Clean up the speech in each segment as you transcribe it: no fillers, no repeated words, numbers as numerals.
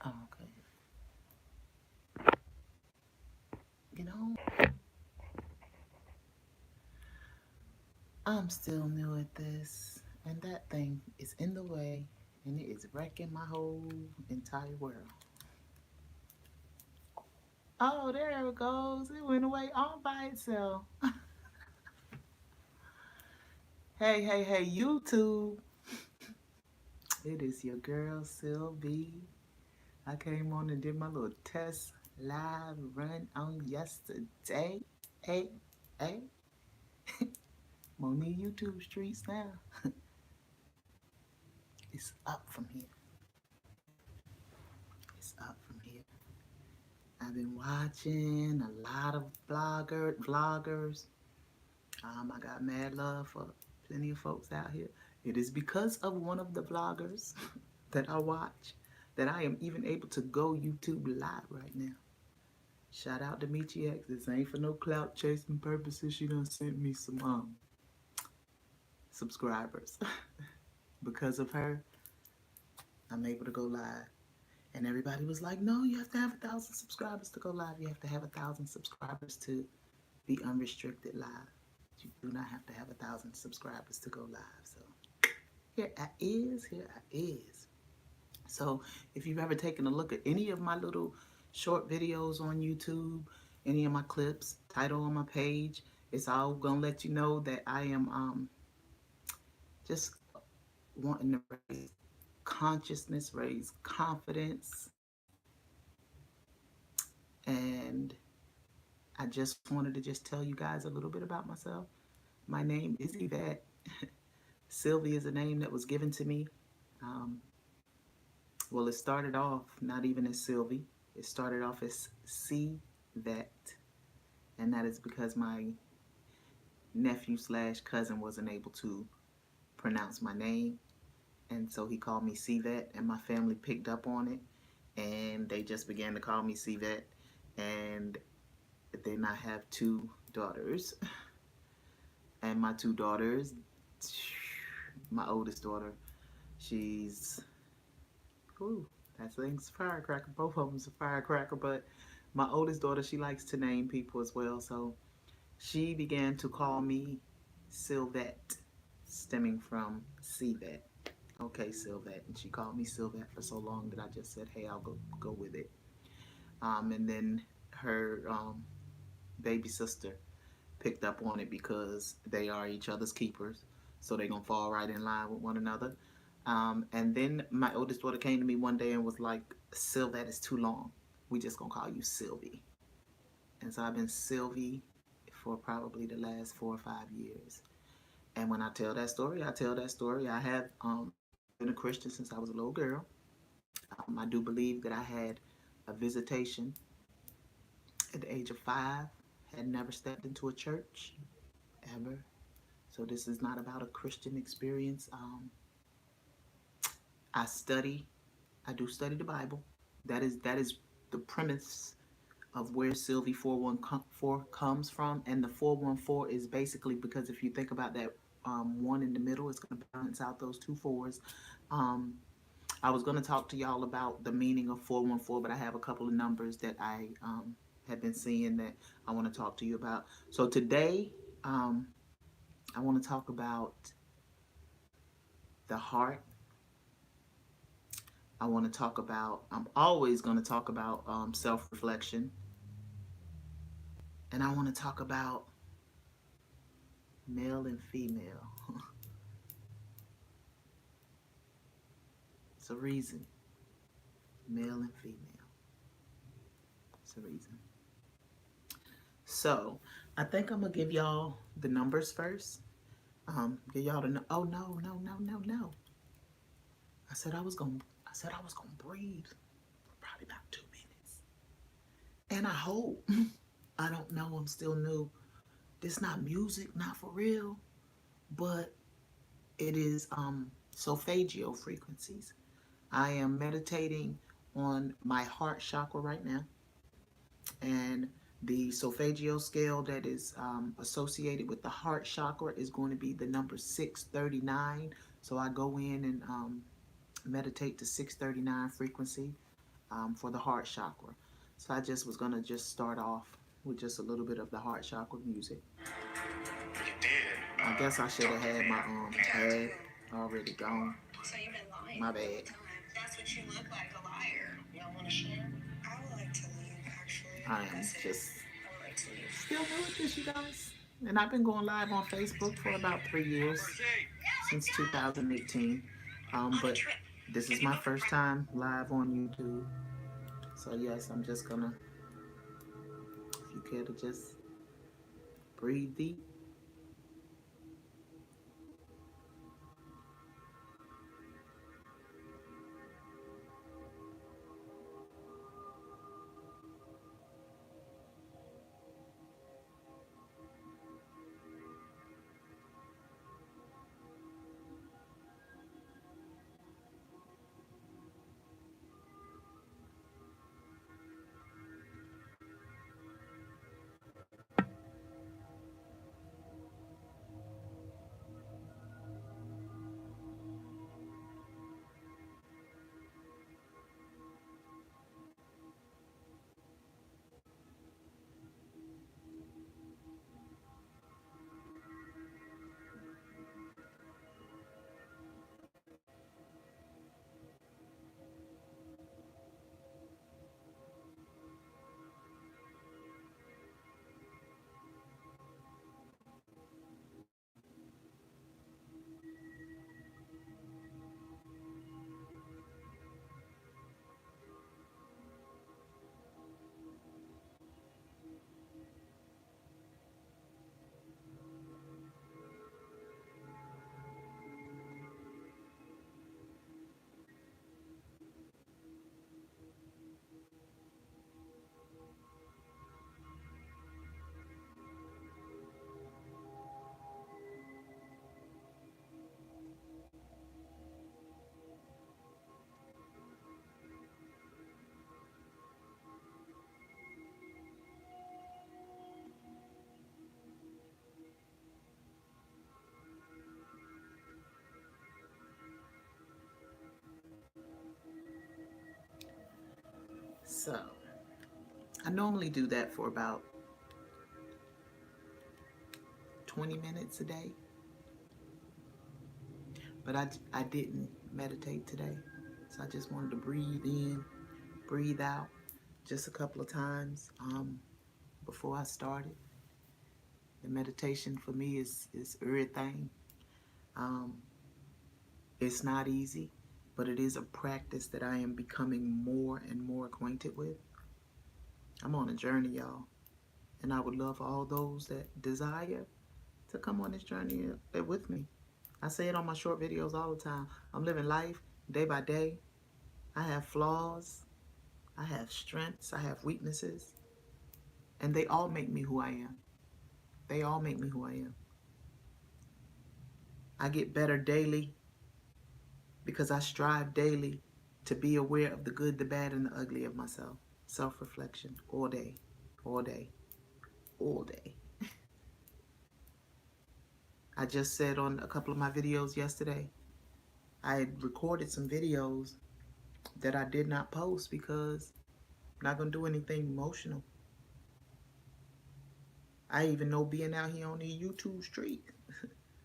Okay. You know, I'm still new at this, and that thing is in the way, and it is wrecking my whole entire world. Oh, there it goes. It went away all by itself. Hey, hey, hey, YouTube. It is your girl, Sylvie. I came on and did my little test live run on yesterday. Hey, hey, I'm on the YouTube streets now. It's up from here. It's up from here. I've been watching a lot of vloggers. I got mad love for plenty of folks out here. It is because of one of the vloggers that I watch that I am even able to go YouTube live right now. Shout out to Michi X. This ain't for no clout chasing purposes. She done sent me some subscribers. Because of her, I'm able to go live. And everybody was like, no, you have to have 1,000 subscribers to go live. You have to have 1,000 subscribers to be unrestricted live. You do not have to have 1,000 subscribers to go live. So here I is. So if you've ever taken a look at any of my little short videos on YouTube, any of my clips, title on my page, it's all gonna let you know that I am just wanting to raise consciousness, raise confidence, and I just wanted to just tell you guys a little bit about myself. My name is Yvette. Sylvie is a name that was given to me. Um, well, it started off not even as Sylvie. It started off as C Vet, and that is because my nephew slash cousin wasn't able to pronounce my name, and so he called me C Vet, and my family picked up on it, and they just began to call me C Vet, and then I have two daughters, and my two daughters, my oldest daughter, she's, ooh, that thing's a firecracker. Both of them's a firecracker, but my oldest daughter, she likes to name people as well, so she began to call me Sylvette, stemming from Cvet. Okay, Sylvette, and she called me Sylvette for so long that I just said, hey, I'll go with it. And then her baby sister picked up on it because they are each other's keepers, so they're gonna fall right in line with one another. And then my oldest daughter came to me one day and was like, Sylvette is too long. We just gonna call you Sylvie. And so I've been Sylvie for probably the last 4 or 5 years. And when I tell that story, I tell that story. I have been a Christian since I was a little girl. I do believe that I had a visitation at the age of 5. Had never stepped into a church ever. So this is not about a Christian experience. I study. I do study the Bible. That is the premise of where Sylvie414 comes from, and the 414 is basically because if you think about that one in the middle, it's going to balance out those two fours. Um, I was going to talk to y'all about the meaning of 414, but I have a couple of numbers that I have been seeing that I want to talk to you about. So today, I want to talk about the heart. I want to talk about, I'm always going to talk about self reflection. And I want to talk about male and female. It's a reason. Male and female. It's a reason. So I think I'm gonna give y'all the numbers first. Give y'all the oh no. I said I was gonna breathe for probably about 2 minutes. And I hope I don't know, I'm still new. This not music, not for real, but it is solfeggio frequencies. I am meditating on my heart chakra right now, and the solfeggio scale that is associated with the heart chakra is going to be the number 639. So I go in and meditate to 639 frequency. for the heart chakra. So I just was gonna just start off with just a little bit of the heart chakra music. You did. I guess I should have had my ad already gone. So you've been lying. My bad. That's what you look like, a liar. You don't want to share? I would like to leave, actually. I am just I would like to leave. Still new with this, you guys. And I've been going live on Facebook for about 3 years, since 2018. But this is my first time live on YouTube. So yes, I'm just gonna, if you care to just breathe deep. So I normally do that for about 20 minutes a day, but I didn't meditate today. So I just wanted to breathe in, breathe out just a couple of times before I started. The meditation for me is everything. Um, it's not easy, but it is a practice that I am becoming more and more acquainted with. I'm on a journey, y'all, and I would love all those that desire to come on this journey with me. I say it on my short videos all the time. I'm living life day by day. I have flaws, I have strengths, I have weaknesses, and they all make me who I am. They all make me who I am. I get better daily because I strive daily to be aware of the good, the bad, and the ugly of myself. Self-reflection all day, all day, all day. I just said on a couple of my videos yesterday, I had recorded some videos that I did not post because I'm not going to do anything emotional. I even know being out here on the YouTube street,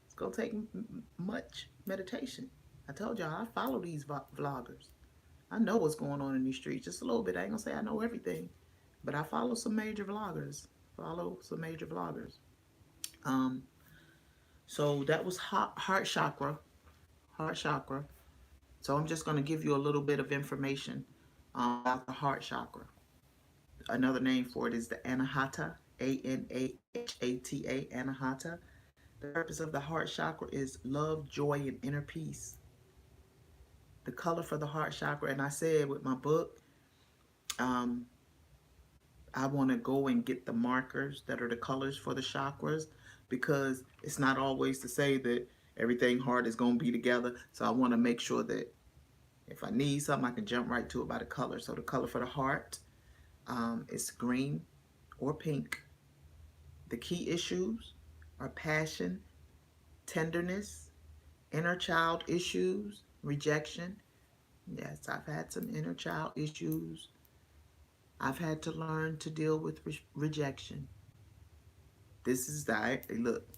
it's going to take much meditation. I told y'all, I follow these vloggers. I know what's going on in these streets, just a little bit. I ain't going to say I know everything, but I follow some major vloggers. So that was heart chakra. Heart chakra. So I'm just going to give you a little bit of information about the heart chakra. Another name for it is the Anahata, Anahata, Anahata. The purpose of the heart chakra is love, joy, and inner peace. The color for the heart chakra, and I said with my book, I want to go and get the markers that are the colors for the chakras, because it's not always to say that everything heart is going to be together. So I want to make sure that if I need something, I can jump right to it by the color. So the color for the heart is green or pink. The key issues are passion, tenderness, inner child issues, rejection, Yes, I've had some inner child issues. I've had to learn to deal with rejection. This is the look.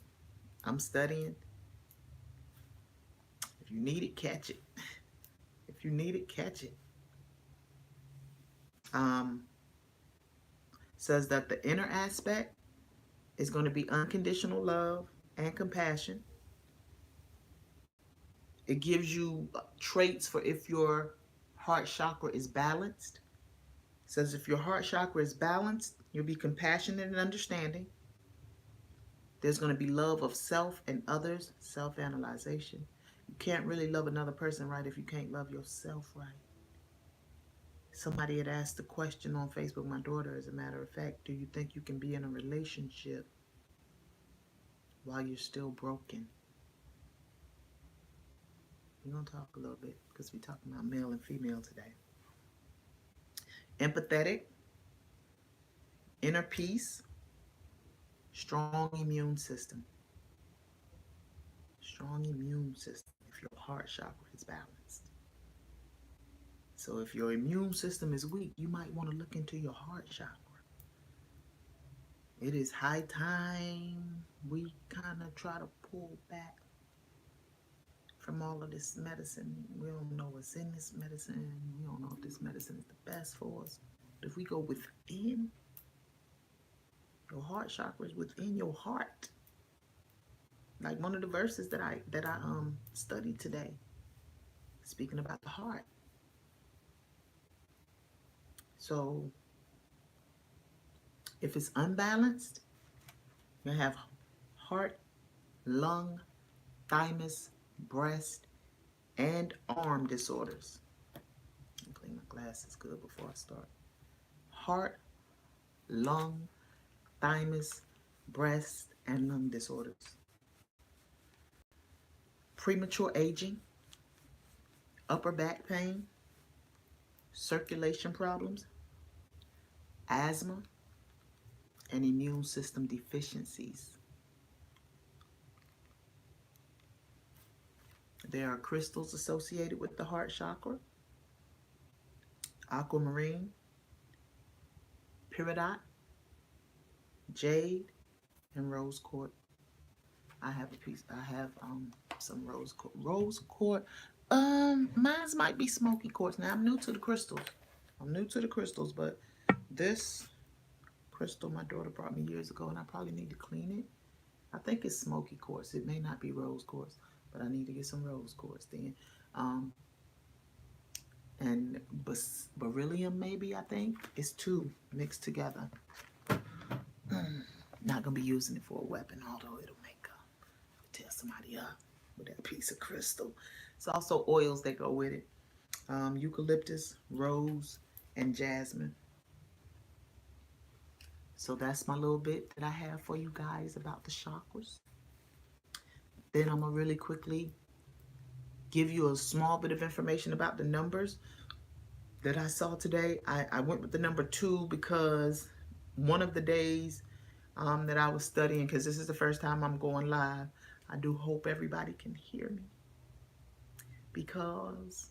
I'm studying. If you need it, catch it. If you need it, catch it. Um, says that the inner aspect is going to be unconditional love and compassion. It gives you traits for if your heart chakra is balanced. It says if your heart chakra is balanced, you'll be compassionate and understanding. There's going to be love of self and others, self-analyzation. You can't really love another person right if you can't love yourself right. Somebody had asked the question on Facebook, my daughter, as a matter of fact, do you think you can be in a relationship while you're still broken? We're going to talk a little bit because we're talking about male and female today. Empathetic, inner peace, strong immune system. Strong immune system if your heart chakra is balanced. So if your immune system is weak, you might want to look into your heart chakra. It is high time we kind of try to pull back from all of this medicine. We don't know what's in this medicine. We don't know if this medicine is the best for us. But if we go within, your heart chakra is within your heart. Like one of the verses that I studied today, speaking about the heart. So if it's unbalanced, you have heart, lung, thymus, breast, and arm disorders. Let me clean my glasses good before I start. Heart, lung, thymus, breast, and lung disorders. Premature aging, upper back pain, circulation problems, asthma, and immune system deficiencies. There are crystals associated with the heart chakra: aquamarine, peridot, jade, and rose quartz. I have a piece. I have some rose quartz. Rose quartz. Mine's might be smoky quartz. Now I'm new to the crystals. I'm new to the crystals, but this crystal my daughter brought me years ago, and I probably need to clean it. I think it's smoky quartz. It may not be rose quartz, but I need to get some rose quartz then. Um, and beryllium, maybe, I think. It's two mixed together. Not going to be using it for a weapon, although it'll make tear somebody up with that piece of crystal. It's also oils that go with it. Eucalyptus, rose, and jasmine. So that's my little bit that I have for you guys about the chakras. Then I'm going to really quickly give you a small bit of information about the numbers that I saw today. I went with the number 2 because one of the days that I was studying, because this is the first time I'm going live, I do hope everybody can hear me, because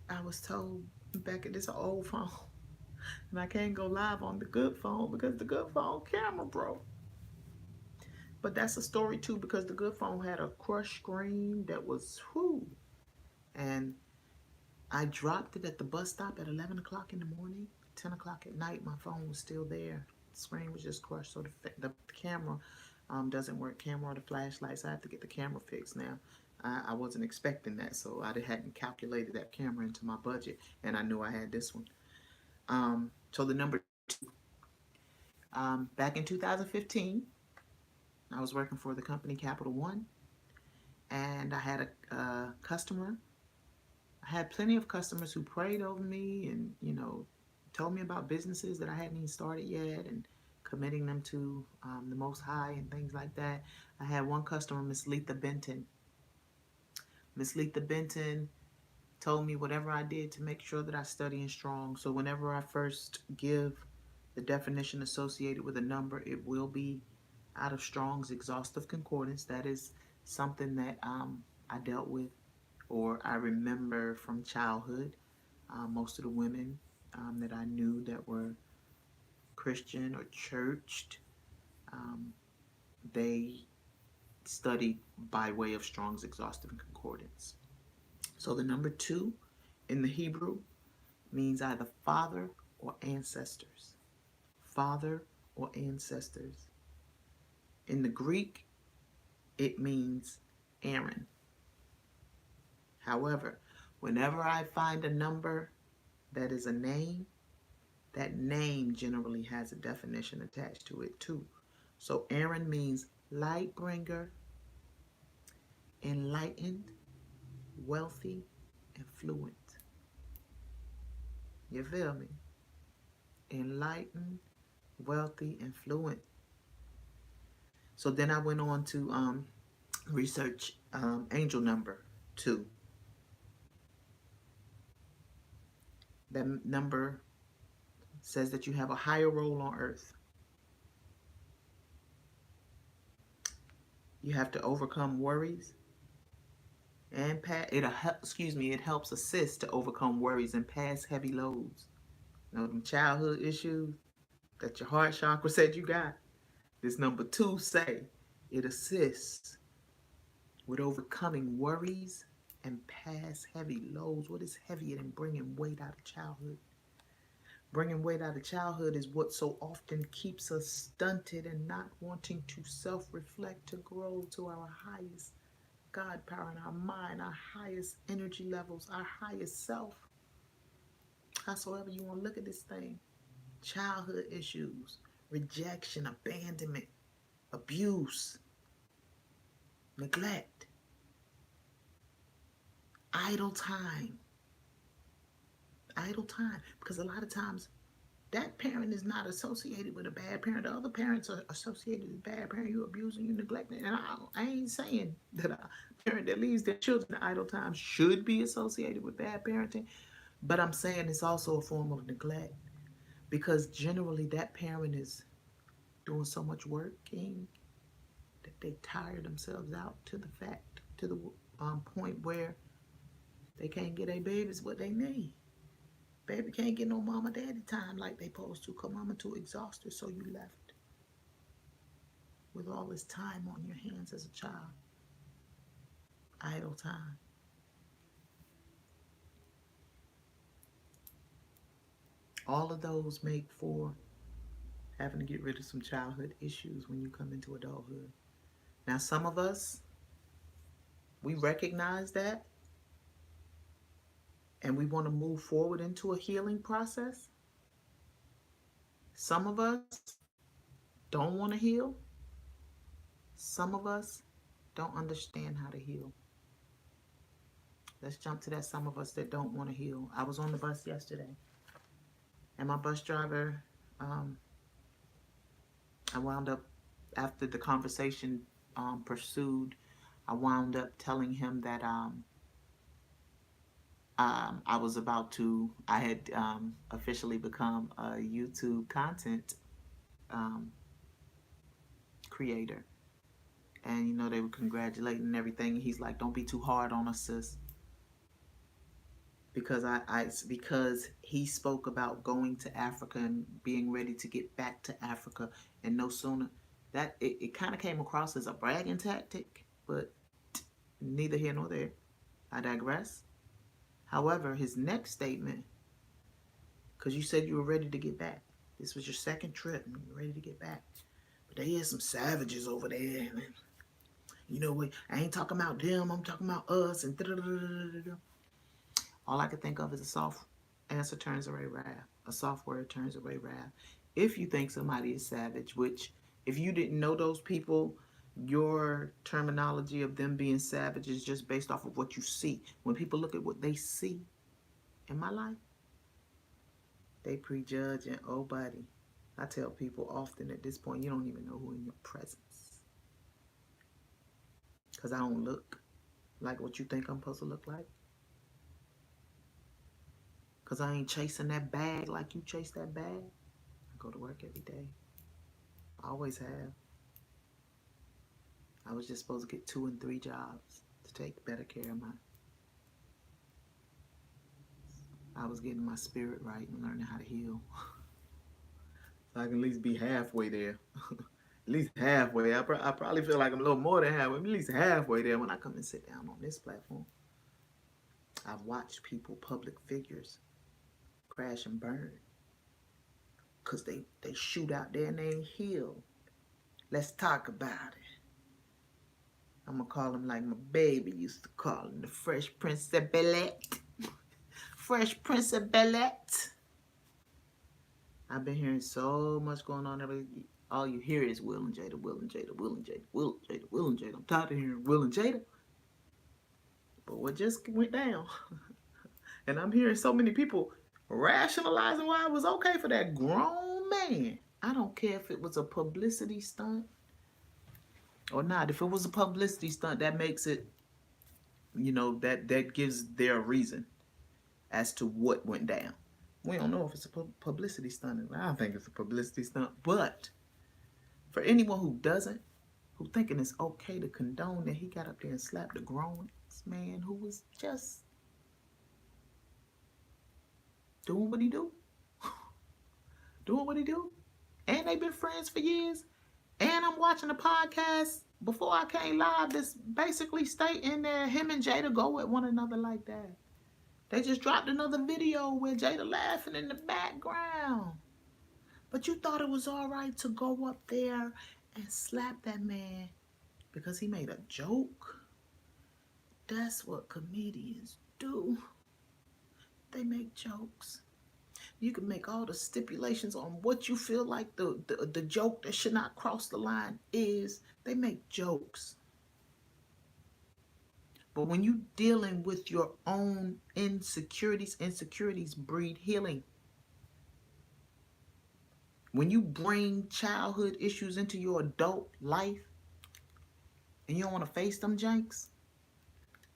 I was told back at this old phone, and I can't go live on the good phone because the good phone camera broke. But that's a story too, because the good phone had a crushed screen that was whoo. And I dropped it at the bus stop at 11 o'clock in the morning. 10 o'clock at night, my phone was still there. The screen was just crushed. So the camera doesn't work. Camera or the flashlights. So I have to get the camera fixed now. I wasn't expecting that, so I hadn't calculated that camera into my budget, and I knew I had this one. So the number 2. Back in 2015, I was working for the company Capital One, and I had a customer. I had plenty of customers who prayed over me and, told me about businesses that I hadn't even started yet and committing them to the Most High and things like that. I had one customer, Miss Letha Benton. Miss Letha Benton told me whatever I did to make sure that I study in strong. So whenever I first give the definition associated with a number, it will be out of Strong's Exhaustive Concordance. That is something that I dealt with or I remember from childhood. Most of the women that I knew that were Christian or churched, um, they studied by way of Strong's Exhaustive Concordance. So the number 2 in the Hebrew means either father or ancestors. Father or ancestors. In the Greek, it means Aaron. However, whenever I find a number that is a name, that name generally has a definition attached to it too. So Aaron means light bringer, enlightened, wealthy, and fluent. You feel me? Enlightened, wealthy, and fluent. So then I went on to research angel number 2. That number says that you have a higher role on earth. You have to overcome worries and it helps assist to overcome worries and pass heavy loads. You know, them childhood issues that your heart chakra said you got. This number 2 say it assists with overcoming worries and pass heavy loads. What is heavier than bringing weight out of childhood? Bringing weight out of childhood is what so often keeps us stunted and not wanting to self-reflect to grow to our highest God power in our mind, our highest energy levels, our highest self. Howsoever you want to look at this thing. Childhood issues, rejection, abandonment, abuse, neglect, idle time. Idle time. Because a lot of times that parent is not associated with a bad parent. The other parents are associated with a bad parent. You abusing, you neglecting. And I ain't saying that a parent that leaves their children to idle time should be associated with bad parenting. But I'm saying it's also a form of neglect. Because generally that parent is doing so much working that they tire themselves out to the point where they can't get their babies what they need. Baby can't get no mama daddy time like they supposed to, cause mama too exhausted, so you left with all this time on your hands as a child. Idle time. All of those make for having to get rid of some childhood issues when you come into adulthood. Now, some of us, we recognize that and we want to move forward into a healing process. Some of us don't want to heal. Some of us don't understand how to heal. Let's jump to that some of us that don't want to heal. I was on the bus yesterday, and my bus driver, I wound up, after the conversation pursued, I wound up telling him that I had officially become a YouTube content creator. And, you know, they were congratulating and everything. He's like, don't be too hard on us, sis. Because because he spoke about going to Africa and being ready to get back to Africa, and no sooner that it kind of came across as a bragging tactic, but neither here nor there. I digress. However, his next statement, because you said you were ready to get back. This was your second trip and you're ready to get back. But there is some savages over there. And, you know what? I ain't talking about them. I'm talking about us. And all I could think of is a soft answer turns away wrath. A soft word turns away wrath. If you think somebody is savage, which if you didn't know those people, your terminology of them being savage is just based off of what you see. When people look at what they see in my life, they prejudge, and oh buddy, I tell people often at this point, you don't even know who in your presence. Because I don't look like what you think I'm supposed to look like. Because I ain't chasing that bag like you chase that bag. I go to work every day. I always have. I was just supposed to get 2 and 3 jobs. to take better care of I was getting my spirit right and learning how to heal. So I can at least be halfway there. At least halfway. I probably feel like I'm a little more than halfway, but at least halfway there when I come and sit down on this platform. I've watched people, public figures, crash and burn because they shoot out there and they ain't healed. Let's talk about it. I'm going to call him like my baby used to call him, the Fresh Prince of Bel-Air. Fresh Prince of Bel-Air. I've been hearing so much going on. All you hear is Will and Jada, Will and Jada, Will and Jada, Will and Jada, Will and Jada. I'm tired of hearing Will and Jada. But what just went down? And I'm hearing so many people rationalizing why it was okay for that grown man. I don't care if it was a publicity stunt or not. If it was a publicity stunt, that makes it, that gives their reason as to what went down. We don't know if it's a publicity stunt. I don't think it's a publicity stunt. But for anyone who doesn't, who thinking it's okay to condone that he got up there and slapped a grown man who was just doing what he do. Doing what he do. And they've been friends for years. And I'm watching a podcast before I came live that's basically stating that him and Jada go at one another like that. They just dropped another video with Jada laughing in the background. But you thought it was all right to go up there and slap that man because he made a joke? That's what comedians do. They make jokes. You can make all the stipulations on what you feel like the joke that should not cross the line is. They make jokes. But when you're dealing with your own insecurities breed healing. When you bring childhood issues into your adult life and you don't want to face them janks,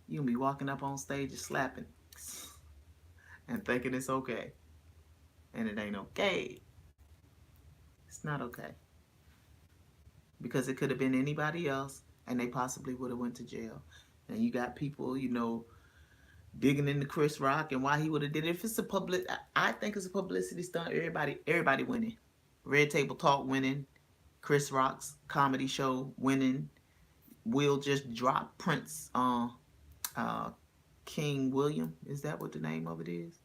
you're going to be walking up on stage and slapping and thinking it's okay. And it ain't okay. It's not okay. Because it could have been anybody else and they possibly would have went to jail. And you got people, digging into Chris Rock and why he would have did it. If it's I think it's a publicity stunt. Everybody winning. Red Table Talk winning. Chris Rock's comedy show winning. Will just drop Prince King William. Is that what the name of it is?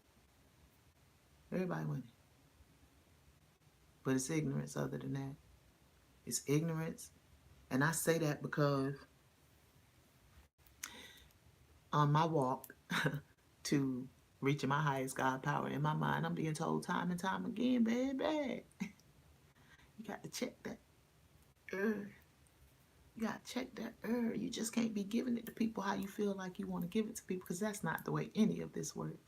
Everybody winning. But it's ignorance other than that. It's ignorance. And I say that because on my walk to reaching my highest God power in my mind, I'm being told time and time again, baby, you got to check that. You got to check that. You just can't be giving it to people how you feel like you want to give it to people, because that's not the way any of this works.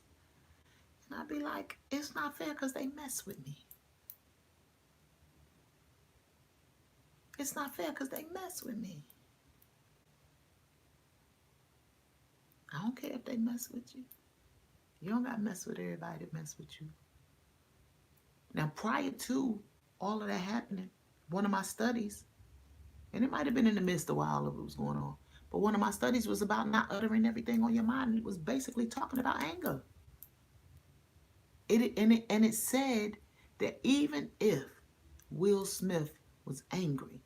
And I'd be like, it's not fair because they mess with me. It's not fair because they mess with me. I don't care if they mess with you. You don't got to mess with everybody that mess with you. Now, prior to all of that happening, one of my studies, and it might have been in the midst of while all of it was going on, but one of my studies was about not uttering everything on your mind. And it was basically talking about anger. It said that even if Will Smith was angry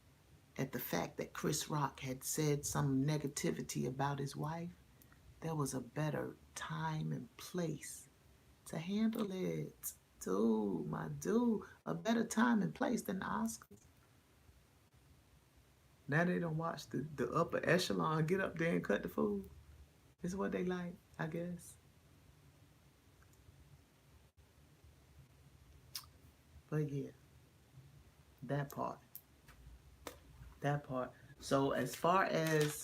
at the fact that Chris Rock had said some negativity about his wife, there was a better time and place to handle it. Dude, my dude, a better time and place than the Oscars. Now they don't watch the upper echelon get up there and cut the food. It's what they like, I guess. But yeah, that part. So as far as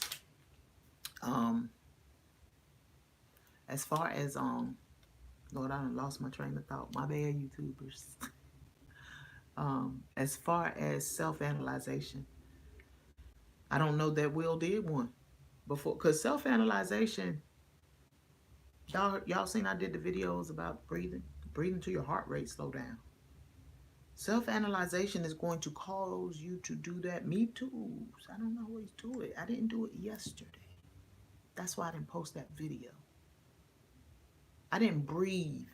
Lord, I done lost my train of thought. My bad, YouTubers. As far as self-analyzation, I don't know that Will did one before, because self-analyzation, y'all seen I did the videos about breathing till your heart rate slow down. Self-analyzation is going to cause you to do that. Me too. I don't always do it. I didn't do it yesterday. That's why I didn't post that video. I didn't breathe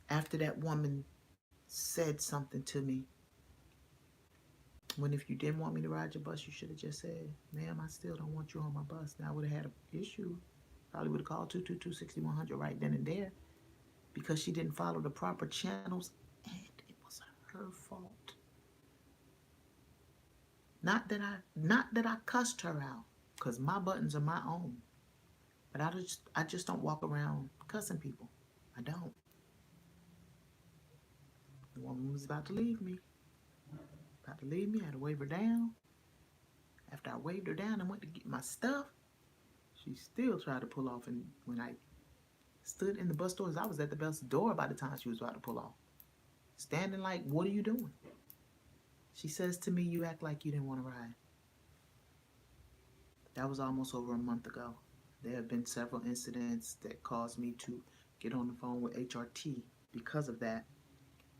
after that woman said something to me. When if you didn't want me to ride your bus, you should have just said, ma'am, I still don't want you on my bus. Now I would have had an issue. Probably would have called 222-6100 right then and there because she didn't follow the proper channels, and it was her fault. Not that I cussed her out, because my buttons are my own. But I just don't walk around cussing people. I don't. The woman was about to leave me. About to leave me. I had to wave her down. After I waved her down and went to get my stuff, she still tried to pull off. And when I stood in the bus doors, I was at the bus door by the time she was about to pull off. Standing like, what are you doing? She says to me, you act like you didn't want to ride. That was almost over a month ago. There have been several incidents that caused me to get on the phone with HRT because of that.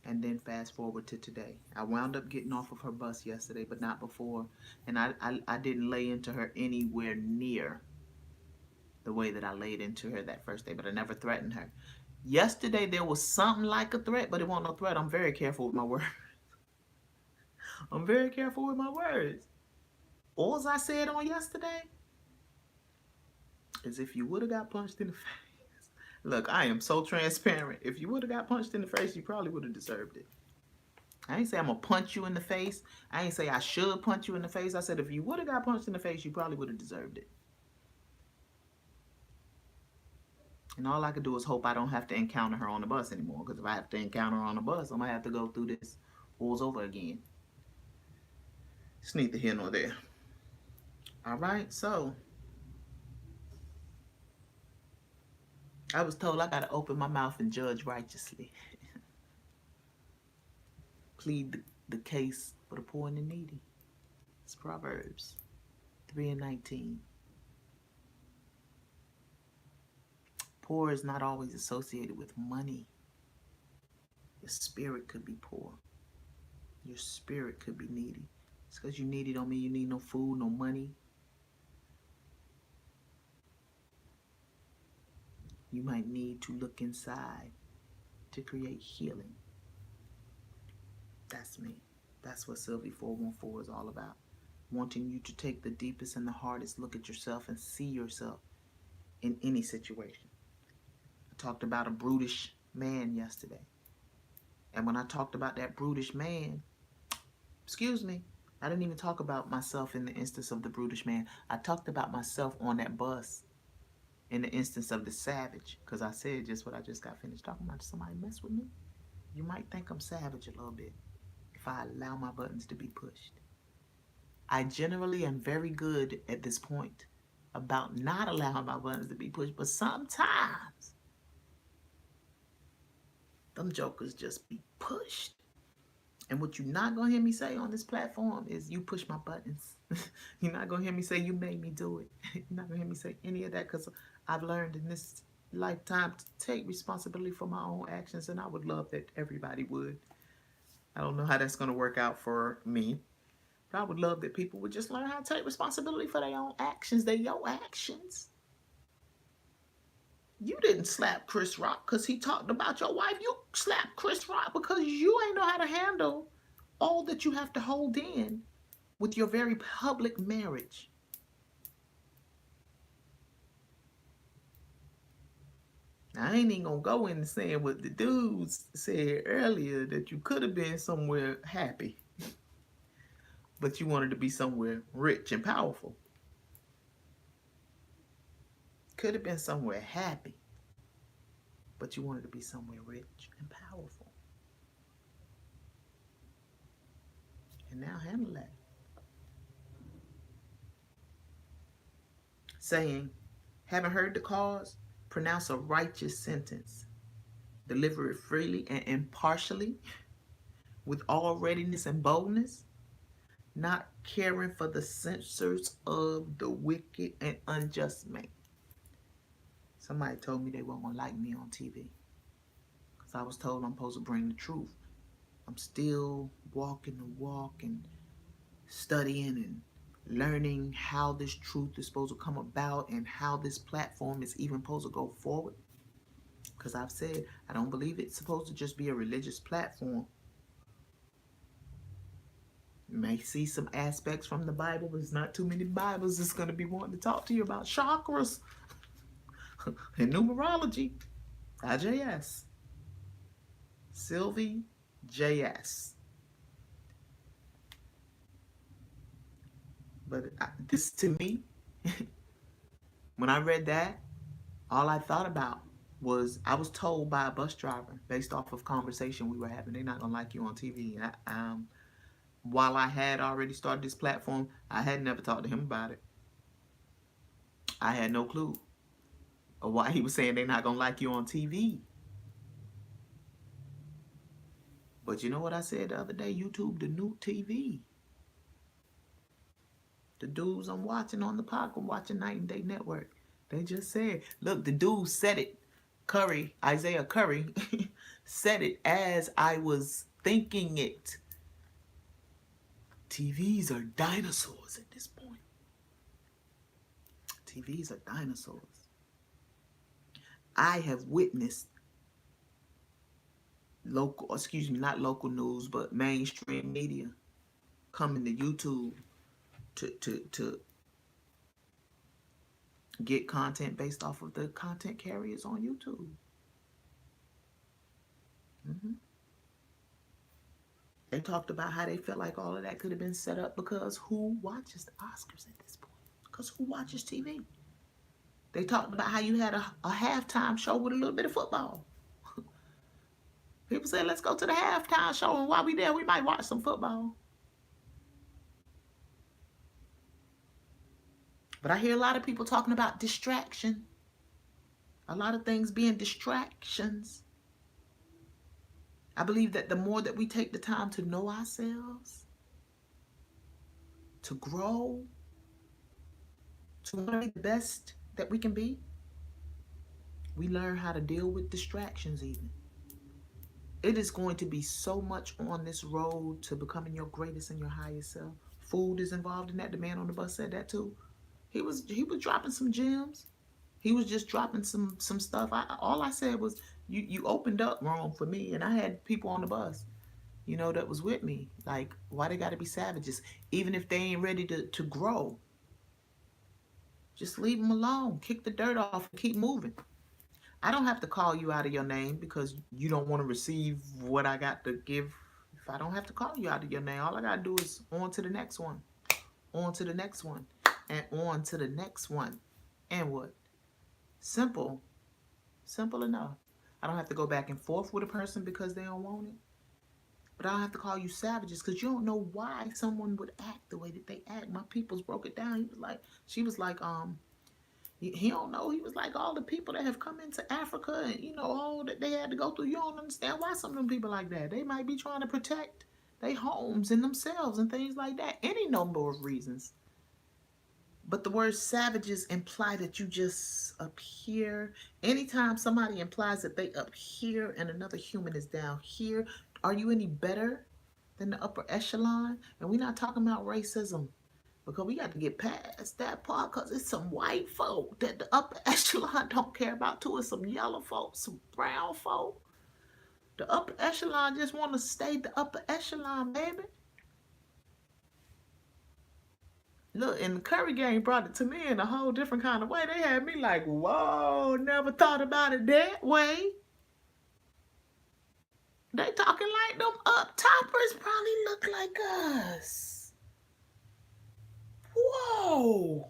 And then fast forward to today. I wound up getting off of her bus yesterday, but not before. And I didn't lay into her anywhere near the way that I laid into her that first day, but I never threatened her. Yesterday, there was something like a threat, but it wasn't no threat. I'm very careful with my words. I'm very careful with my words. All I said on yesterday is if you would have got punched in the face. Look, I am so transparent. If you would have got punched in the face, you probably would have deserved it. I ain't say I'm going to punch you in the face. I ain't say I should punch you in the face. I said if you would have got punched in the face, you probably would have deserved it. And all I could do is hope I don't have to encounter her on the bus anymore. Because if I have to encounter her on the bus, I'm going to have to go through this all over again. It's neither here nor there. All right, so I was told I got to open my mouth and judge righteously. Plead the case for the poor and the needy. It's Proverbs 3:19. Poor is not always associated with money. Your spirit could be poor. Your spirit could be needy. It's because you needy don't mean you need no food, no money. You might need to look inside to create healing. That's me. That's what Sylvie414 is all about. Wanting you to take the deepest and the hardest look at yourself and see yourself in any situation. I talked about a brutish man yesterday. And when I talked about that brutish man, I didn't even talk about myself in the instance of the brutish man. I talked about myself on that bus in the instance of the savage. Because I said just what I just got finished talking about. Somebody mess with me, you might think I'm savage a little bit if I allow my buttons to be pushed. I generally am very good at this point about not allowing my buttons to be pushed, but sometimes them jokers just be pushed. And what you're not going to hear me say on this platform is you push my buttons. You're not going to hear me say you made me do it. You're not going to hear me say any of that, because I've learned in this lifetime to take responsibility for my own actions, and I would love that everybody would. I don't know how that's going to work out for me, but I would love that people would just learn how to take responsibility for their own actions. They're your actions. You didn't slap Chris Rock because he talked about your wife. You slapped Chris Rock because you ain't know how to handle all that you have to hold in with your very public marriage. I ain't even gonna go into saying what the dudes said earlier, that you could have been somewhere happy, but you wanted to be somewhere rich and powerful. Could have been somewhere happy, but you wanted to be somewhere rich and powerful. And now handle that. Saying, haven't heard the cause? Pronounce a righteous sentence. Deliver it freely and impartially, with all readiness and boldness, not caring for the censors of the wicked and unjust man. Somebody told me they weren't going to like me on TV because I was told I'm supposed to bring the truth. I'm still walking the walk and studying and learning how this truth is supposed to come about and how this platform is even supposed to go forward. Because I've said, I don't believe it's supposed to just be a religious platform. You may see some aspects from the Bible, but there's not too many Bibles that's going to be wanting to talk to you about chakras and numerology. IJS. Sylvie JS. But this, to me, when I read that, all I thought about was I was told by a bus driver, based off of conversation we were having, they're not going to like you on TV. While I had already started this platform, I had never talked to him about it. I had no clue of why he was saying they're not going to like you on TV. But you know what I said the other day? YouTube, the new TV. The dudes I'm watching on the podcast, watching Night and Day Network, they just said, look, the dude said it. Curry, Isaiah Curry, said it as I was thinking it. TVs are dinosaurs at this point. TVs are dinosaurs. I have witnessed not local news, but mainstream media coming to YouTube to get content based off of the content carriers on YouTube. They talked about how they felt like all of that could have been set up because who watches the Oscars at this point? Because who watches TV? They talked about how you had a halftime show with a little bit of football. People said, let's go to the halftime show, and while we there, we might watch some football. But I hear a lot of people talking about distraction. A lot of things being distractions. I believe that the more that we take the time to know ourselves, to grow, to want to be the best that we can be, we learn how to deal with distractions even. It is going to be so much on this road to becoming your greatest and your highest self. Food is involved in that. The man on the bus said that too. He was dropping some gems. He was just dropping some stuff. All I said was, you opened up wrong for me. And I had people on the bus, that was with me. Like, why they got to be savages? Even if they ain't ready to grow. Just leave them alone. Kick the dirt off and keep moving. I don't have to call you out of your name because you don't want to receive what I got to give. If I don't have to call you out of your name, all I got to do is on to the next one. On to the next one. And on to the next one. And what? Simple. Simple enough. I don't have to go back and forth with a person because they don't want it. But I don't have to call you savages because you don't know why someone would act the way that they act. My people's broke it down. She was like, he don't know. He was like, all the people that have come into Africa and, all that they had to go through, you don't understand why some of them people like that. They might be trying to protect their homes and themselves and things like that. Any number of reasons. But the word savages imply that you just up here. Anytime somebody implies that they up here and another human is down here, are you any better than the upper echelon? And we're not talking about racism. Because we got to get past that part because it's some white folk that the upper echelon don't care about too. It's some yellow folk, some brown folk. The upper echelon just want to stay the upper echelon, baby. Look, and the Curry gang brought it to me in a whole different kind of way. They had me like, whoa, never thought about it that way. They talking like them up toppers probably look like us. Whoa.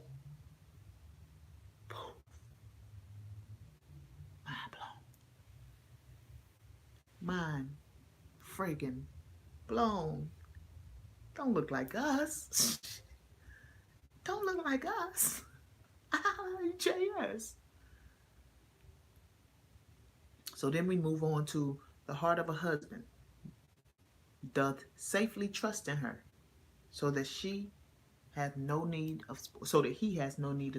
Mind blown. Mind friggin' blown. Don't look like us. Don't look like us. JS. So then we move on to the heart of a husband doth safely trust in her, so that he has no need of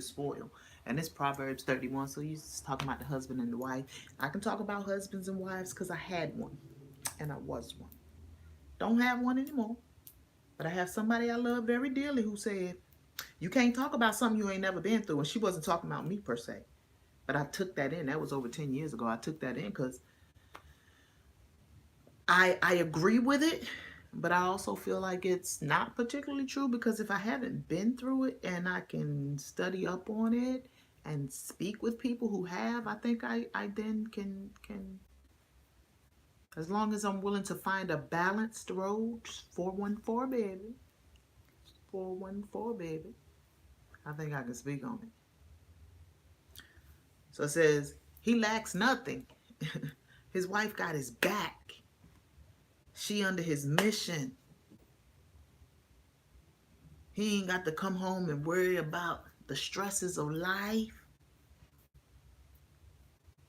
spoil. And it's Proverbs 31. So he's talking about the husband and the wife. I can talk about husbands and wives because I had one and I was one. Don't have one anymore. But I have somebody I love very dearly who said, You can't talk about something you ain't never been through. And she wasn't talking about me per se. But I took that in. That was over 10 years ago. I took that in because I agree with it, but I also feel like it's not particularly true, because if I haven't been through it and I can study up on it and speak with people who have, I think I then can, as long as I'm willing to find a balanced road. 414, baby. 414, baby. I think I can speak on it. So it says, he lacks nothing. His wife got his back. She under his mission. He ain't got to come home and worry about the stresses of life.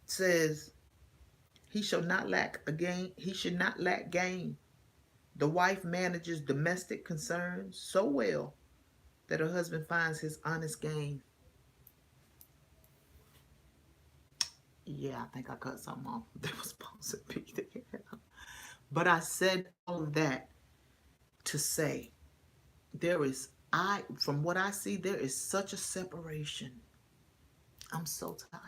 It says, he shall not lack a gain. He should not lack gain. The wife manages domestic concerns so well that her husband finds his honest gain. Yeah, I think I cut something off that was supposed to be there. But I said all of that to say, from what I see, there is such a separation. I'm so tired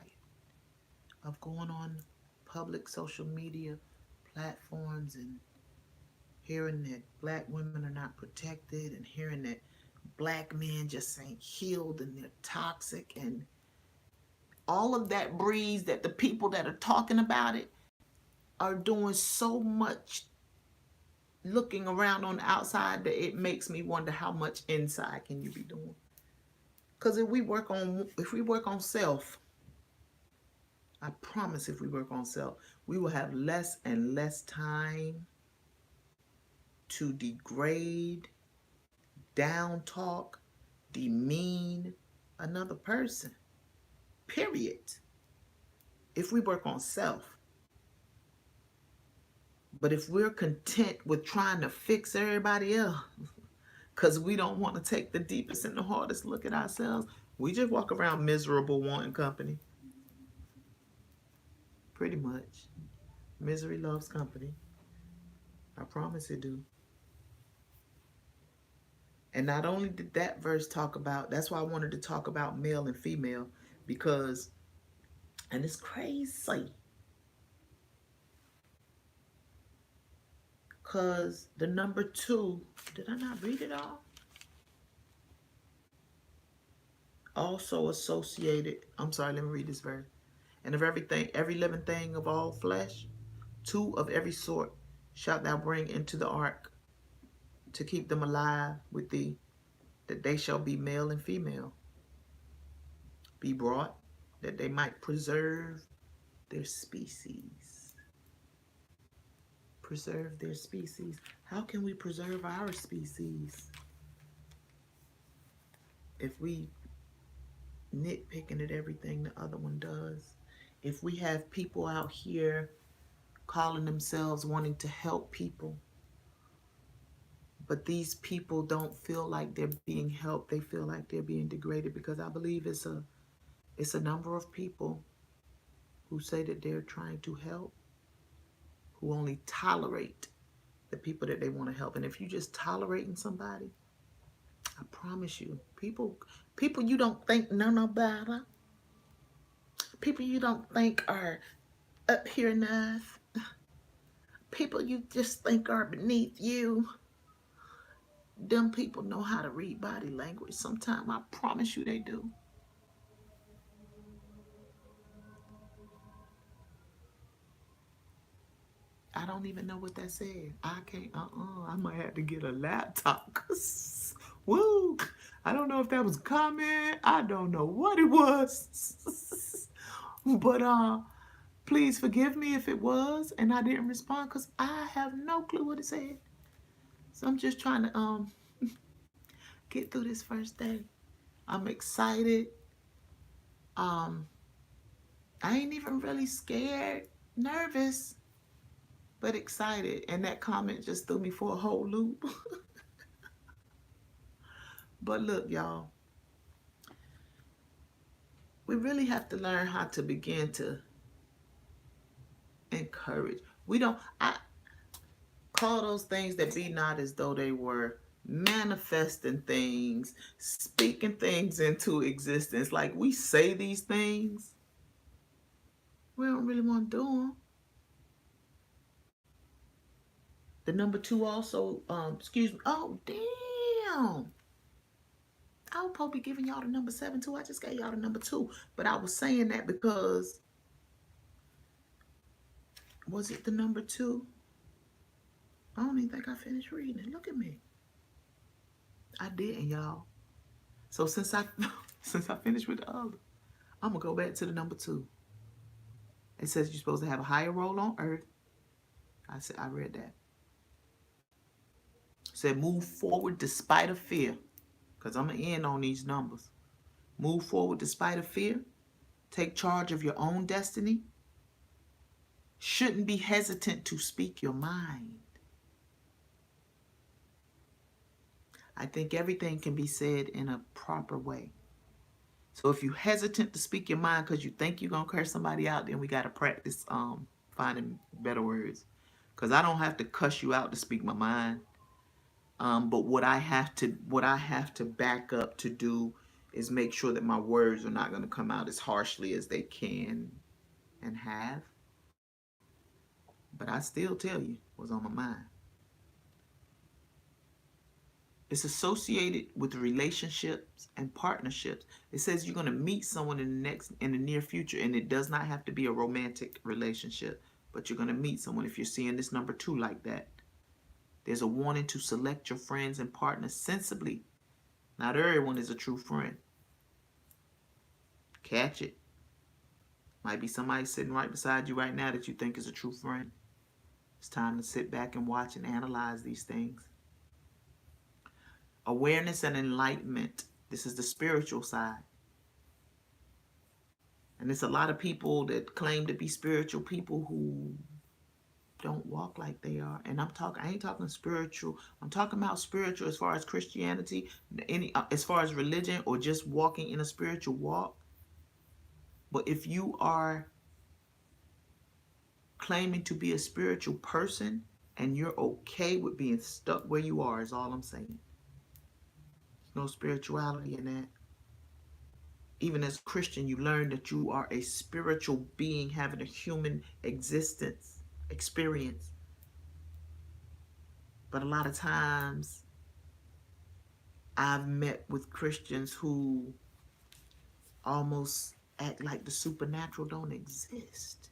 of going on public social media platforms and hearing that black women are not protected, and hearing that black men just ain't healed and they're toxic, and all of that breeds that the people that are talking about it are doing so much looking around on the outside that it makes me wonder how much inside can you be doing. Because if we work on self, I promise, if we work on self, we will have less and less time to degrade, down talk, demean another person. Period. If we work on self. But if we're content with trying to fix everybody else, because we don't want to take the deepest and the hardest look at ourselves, we just walk around miserable, wanting company. Pretty much. Misery loves company. I promise it do. And not only did that verse talk about, that's why I wanted to talk about male and female, because, and it's crazy, because the number 2, did I not read it all? Also associated, I'm sorry, let me read this verse. And of everything, every living thing of all flesh, 2 of every sort shalt thou bring into the ark, to keep them alive with thee, that they shall be male and female, be brought, that they might preserve their species. Preserve their species. How can we preserve our species if we nitpicking at everything the other one does? If we have people out here calling themselves wanting to help people, but these people don't feel like they're being helped, they feel like they're being degraded, because I believe it's a number of people who say that they're trying to help, who only tolerate the people that they want to help. And if you just tolerating somebody, I promise you, people you don't think none about her, people you don't think are up here enough, people you just think are beneath you, them people know how to read body language sometimes. I promise you they do. I don't even know what that said. I can't, I might have to get a laptop. 'Cause, woo, I don't know if that was a comment. I don't know what it was. But please forgive me if it was and I didn't respond, because I have no clue what it said. So I'm just trying to get through this first day. I'm excited. I ain't even really scared, nervous, but excited. And that comment just threw me for a whole loop. But look, y'all, we really have to learn how to begin to encourage. I call those things that be not as though they were. manifesting things, speaking things into existence. Like we say these things, we don't really want to do them. The number two also, excuse me. Oh, damn. I was probably giving y'all the number 7 too. I just gave y'all the number 2. But I was saying that because, was it the number 2? I don't even think I finished reading it. Look at me. I didn't, y'all. So since I since I finished with the other, I'm gonna go back to the number 2. It says you're supposed to have a higher role on earth. I read that. It said move forward despite of fear. Because I'm gonna end on these numbers. Move forward despite of fear. Take charge of your own destiny. Shouldn't be hesitant to speak your mind. I think everything can be said in a proper way. So if you're hesitant to speak your mind because you think you're going to curse somebody out, then we got to practice finding better words. Because I don't have to cuss you out to speak my mind. But what I have to back up to do is make sure that my words are not going to come out as harshly as they can and have. But I still tell you what's on my mind. It's associated with relationships and partnerships. It says you're going to meet someone in the near future, and it does not have to be a romantic relationship, but you're going to meet someone if you're seeing this number 2 like that. There's a warning to select your friends and partners sensibly. Not everyone is a true friend. Catch it. Might be somebody sitting right beside you right now that you think is a true friend. It's time to sit back and watch and analyze these things. Awareness and enlightenment. This is the spiritual side. And there's a lot of people that claim to be spiritual people who don't walk like they are. And I ain't talking spiritual. I'm talking about spiritual as far as Christianity, as far as religion, or just walking in a spiritual walk. But if you are claiming to be a spiritual person and you're okay with being stuck where you are, is all I'm saying. There's no spirituality in that. Even as a Christian, you learn that you are a spiritual being having a human experience. But a lot of times, I've met with Christians who almost act like the supernatural don't exist.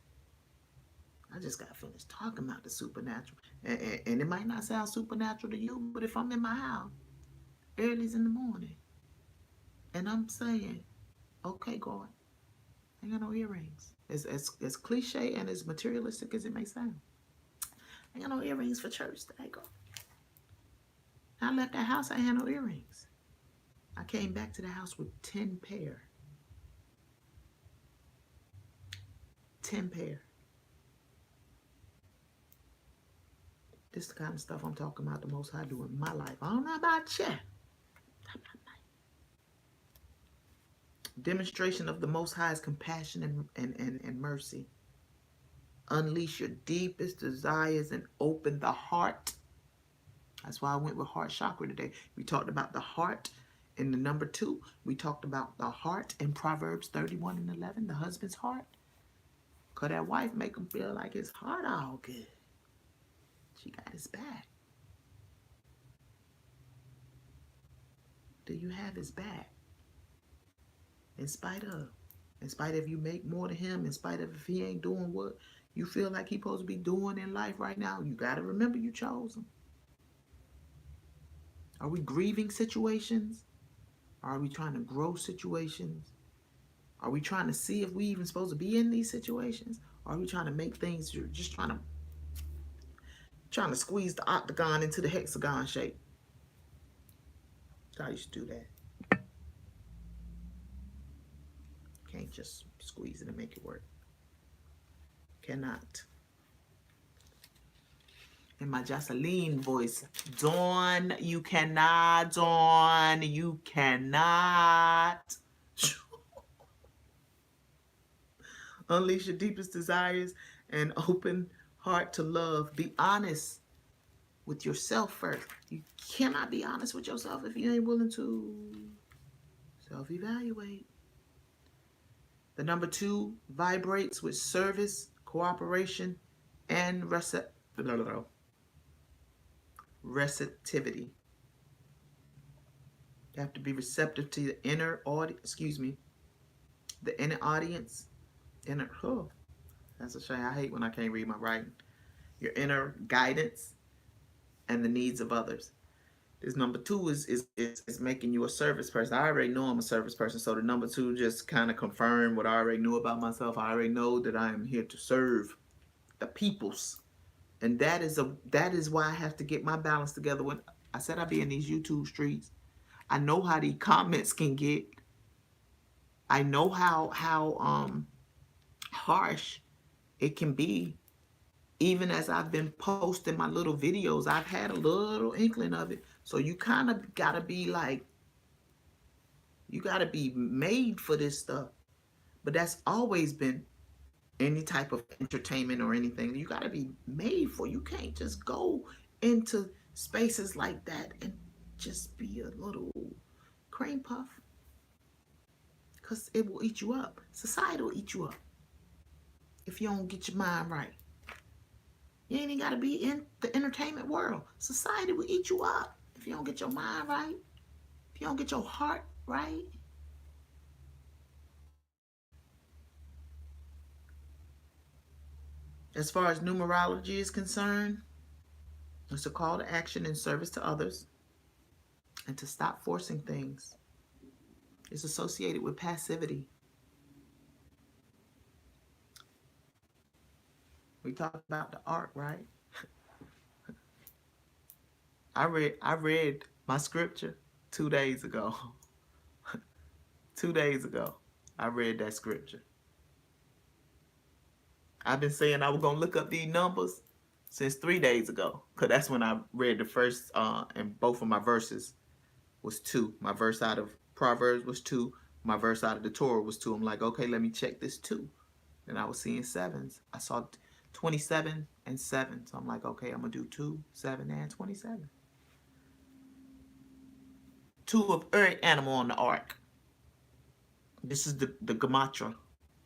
I just got finished talking about the supernatural. And it might not sound supernatural to you, but if I'm in my house, early in the morning, and I'm saying, okay, God, I ain't got no earrings. As cliche and as materialistic as it may sound. I ain't got no earrings for church today, God. I left that house, I ain't had no earrings. I came back to the house with 10 pair. 10 pair. This is the kind of stuff I'm talking about the Most High do in my life. I don't know about you. Demonstration of the Most High's compassion and mercy. Unleash your deepest desires and open the heart. That's why I went with heart chakra today. We talked about the heart in the number 2. We talked about the heart in Proverbs 31:11, the husband's heart. Because that wife make him feel like his heart all good. She got his back. Do you have his back? In spite of you make more to him, in spite of if he ain't doing what you feel like he's supposed to be doing in life right now, you got to remember you chose him. Are we grieving situations? Are we trying to grow situations? Are we trying to see if we even supposed to be in these situations? Or are we trying to make things, just trying to squeeze the octagon into the hexagon shape? I used to do that. Can't just squeeze it and make it work. Cannot. In my Jocelyn voice, Dawn, you cannot, Dawn, you cannot. Unleash your deepest desires and open heart to love. Be honest with yourself first. You cannot be honest with yourself if you ain't willing to self-evaluate. The number 2 vibrates with service, cooperation, and receptivity. You have to be receptive to the inner audience. The inner audience. That's a shame. I hate when I can't read my writing. Your inner guidance and the needs of others. This number 2 is making you a service person. I already know I'm a service person, so the number 2 just kind of confirmed what I already knew about myself. I already know that I am here to serve the peoples, and that is why I have to get my balance together. When I said I be in these YouTube streets, I know how the comments can get. I know how harsh it can be. Even as I've been posting my little videos, I've had a little inkling of it. So you kind of gotta be like, you gotta be made for this stuff. But that's always been any type of entertainment or anything. You gotta be made for. You can't just go into spaces like that and just be a little cream puff. Because it will eat you up. Society will eat you up if you don't get your mind right. You ain't even got to be in the entertainment world. Society will eat you up if you don't get your mind right, if you don't get your heart right. As far as numerology is concerned, it's a call to action in service to others and to stop forcing things. It's associated with passivity. We talked about the art, right? I read my scripture 2 days ago. 2 days ago, I read that scripture. I've been saying I was going to look up these numbers since 3 days ago, because that's when I read the first, and both of my verses was 2. My verse out of Proverbs was 2. My verse out of the Torah was 2. I'm like, okay, let me check this 2. And I was seeing 7s. I saw 27 and 7. So I'm like, okay, I'm going to do 2, 7, and 27. 2 of every animal on the ark. This is the gematria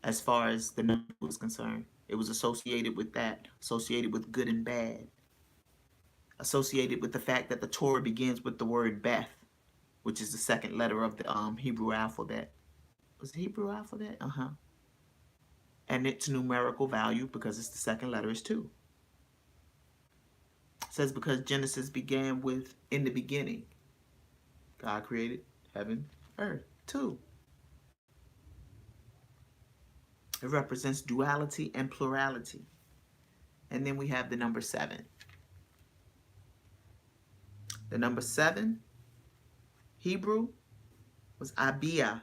as far as the number was concerned. It was associated with that, associated with good and bad, associated with the fact that the Torah begins with the word Beth, which is the second letter of the Hebrew alphabet. Was it Hebrew alphabet? Uh-huh. And its numerical value, because it's the second letter, is 2. It says because Genesis began with, in the beginning, God created heaven, earth. 2. It represents duality and plurality. And then we have the number 7. The number 7, Hebrew, was Abia,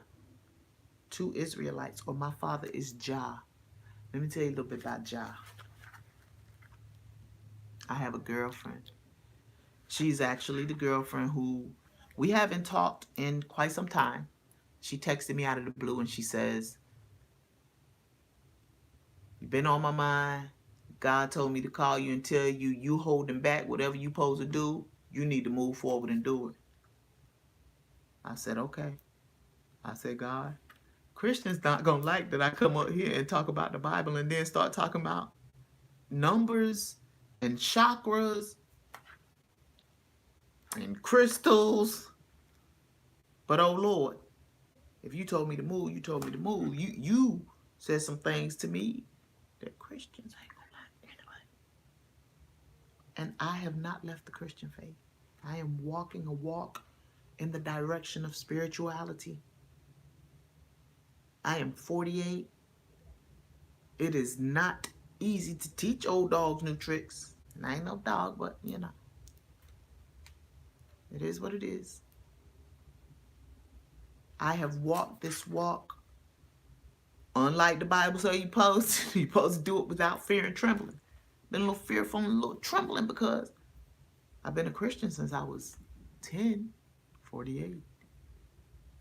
2 Israelites, or my father is Jah. Let me tell you a little bit about Jah. I have a girlfriend. She's actually the girlfriend who we haven't talked in quite some time. She texted me out of the blue and she says, "You've been on my mind. God told me to call you and tell you, you holding back whatever you supposed to do. You need to move forward and do it." I said, okay. I said, God, Christians not going to like that I come up here and talk about the Bible and then start talking about numbers and chakras and crystals. But oh Lord, if you told me to move, you told me to move. You said some things to me that Christians ain't going to like anyway. And I have not left the Christian faith. I am walking a walk in the direction of spirituality. I am 48. It is not easy to teach old dogs new tricks. And I ain't no dog, but you know, it is what it is. I have walked this walk. Unlike the Bible says you're supposed to do it without fear and trembling. Been a little fearful and a little trembling because I've been a Christian since I was 10, 48.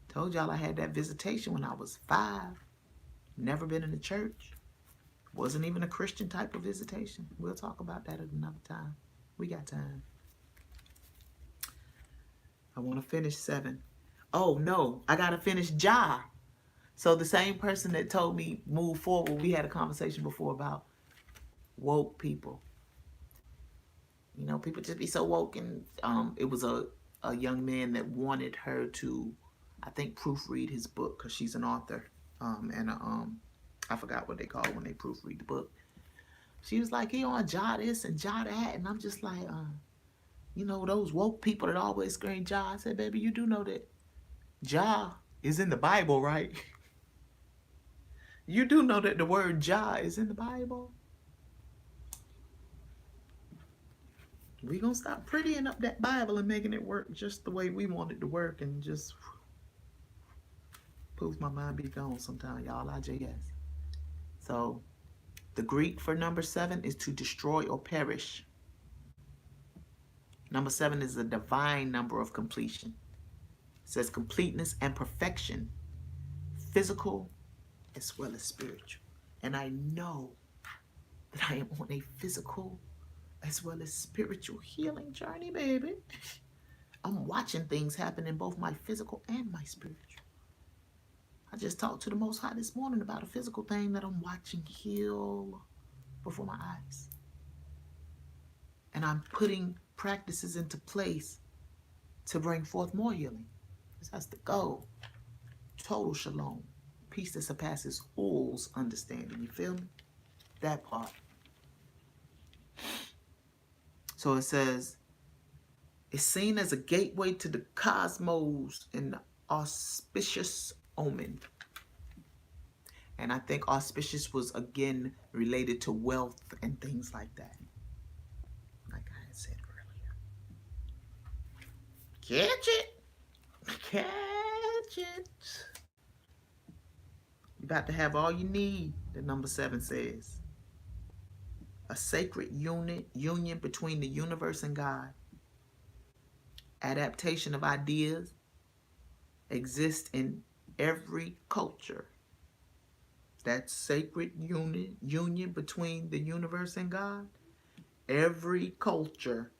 Told y'all I had that visitation when I was 5. Never been in the church. Wasn't even a Christian type of visitation. We'll talk about that at another time. We got time. I want to finish 7. Oh, no. I got to finish Jah. So the same person that told me move forward, we had a conversation before about woke people. You know, people just be so woke. And it was a young man that wanted her to, I think, proofread his book because she's an author. I forgot what they call it when they proofread the book. She was like, he on Jah this and Jah that. And I'm just like, you know, those woke people that always scream Jah. I said, baby, you do know that Jah is in the Bible, right? You do know that the word Jah is in the Bible? We gonna stop prettying up that Bible and making it work just the way we want it to work, and just poof, my mind be gone sometime, y'all. I JS. So the Greek for number 7 is to destroy or perish. Number 7 is a divine number of completion. It says completeness and perfection, physical as well as spiritual. And I know that I am on a physical as well as spiritual healing journey, baby. I'm watching things happen in both my physical and my spiritual. I just talked to the Most High this morning about a physical thing that I'm watching heal before my eyes. And I'm putting practices into place to bring forth more healing. That's the goal. Total shalom. Peace that surpasses all's understanding. You feel me? That part. So it says, it's seen as a gateway to the cosmos and auspicious omen. And I think auspicious was again related to wealth and things like that. Like I had said earlier. Catch it. Catch it. You're about to have all you need, the number 7 says. A sacred union between the universe and God. Adaptation of ideas exists in every culture. That sacred union between the universe and God. Every culture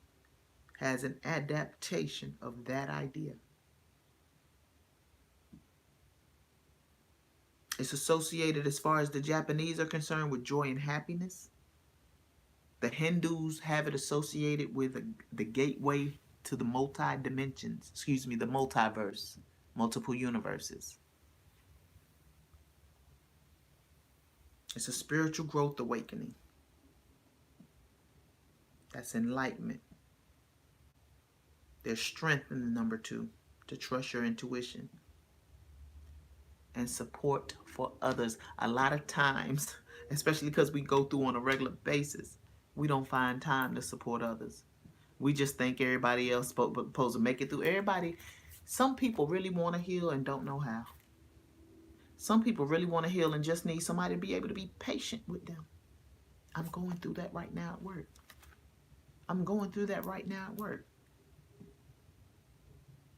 has an adaptation of that idea. It's associated, as far as the Japanese are concerned, with joy and happiness. The Hindus have it associated with the gateway to the multi-dimensions, the multiverse, multiple universes. It's a spiritual growth awakening. That's enlightenment. There's strength in the number 2 to trust your intuition and support for others. A lot of times, especially because we go through on a regular basis, we don't find time to support others. We just think everybody else supposed to make it through. Some people really want to heal and don't know how. Some people really want to heal and just need somebody to be able to be patient with them. I'm going through that right now at work.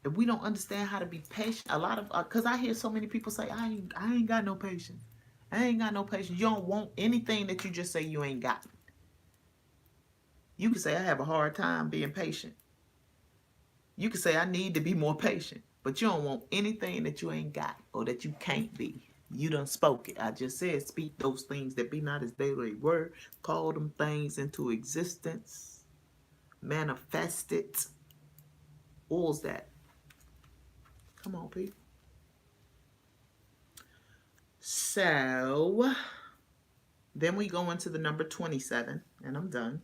If we don't understand how to be patient, because I hear so many people say, I ain't got no patience. You don't want anything that you just say you ain't got. You can say, I have a hard time being patient. You can say, I need to be more patient. But you don't want anything that you ain't got or that you can't be. You done spoke it. I just said, speak those things that be not as they were. Call them things into existence. Manifest it. All's that. Come on, people. So, then we go into the number 27, and I'm done.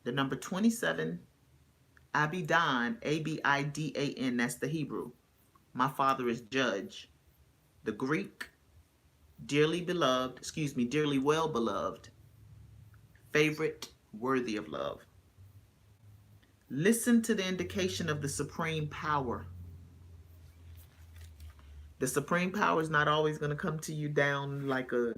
The number 27, Abidan, Abidan, that's the Hebrew. My father is judge. The Greek, dearly well beloved, favorite, worthy of love. Listen to the indication of the supreme power. The supreme power is not always going to come to you down like a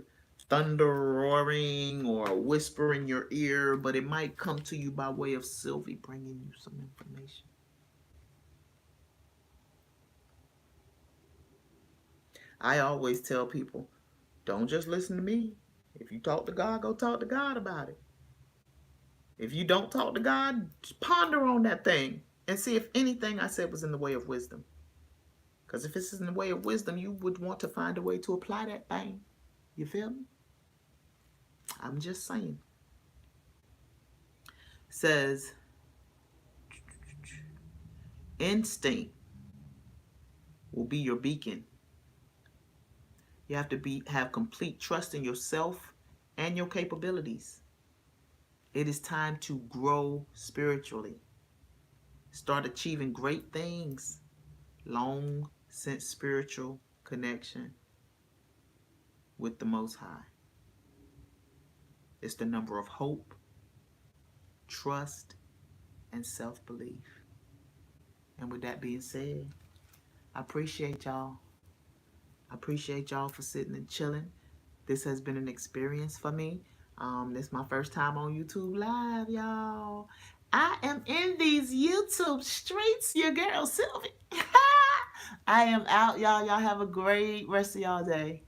thunder roaring or a whisper in your ear, but it might come to you by way of Sylvie bringing you some information. I always tell people, don't just listen to me. If you talk to God, go talk to God about it. If you don't talk to God, just ponder on that thing. And see if anything I said was in the way of wisdom. Because if it's in the way of wisdom, you would want to find a way to apply that thing. You feel me? I'm just saying. Says instinct will be your beacon. You have to have complete trust in yourself and your capabilities. It is time to grow spiritually. Start achieving great things. Long since spiritual connection with the Most High. It's the number of hope, trust, and self-belief. And with that being said, I appreciate y'all. I appreciate y'all for sitting and chilling. This has been an experience for me. This is my first time on YouTube Live, y'all. I am in these YouTube streets, your girl Sylvie. I am out, y'all. Y'all have a great rest of y'all day.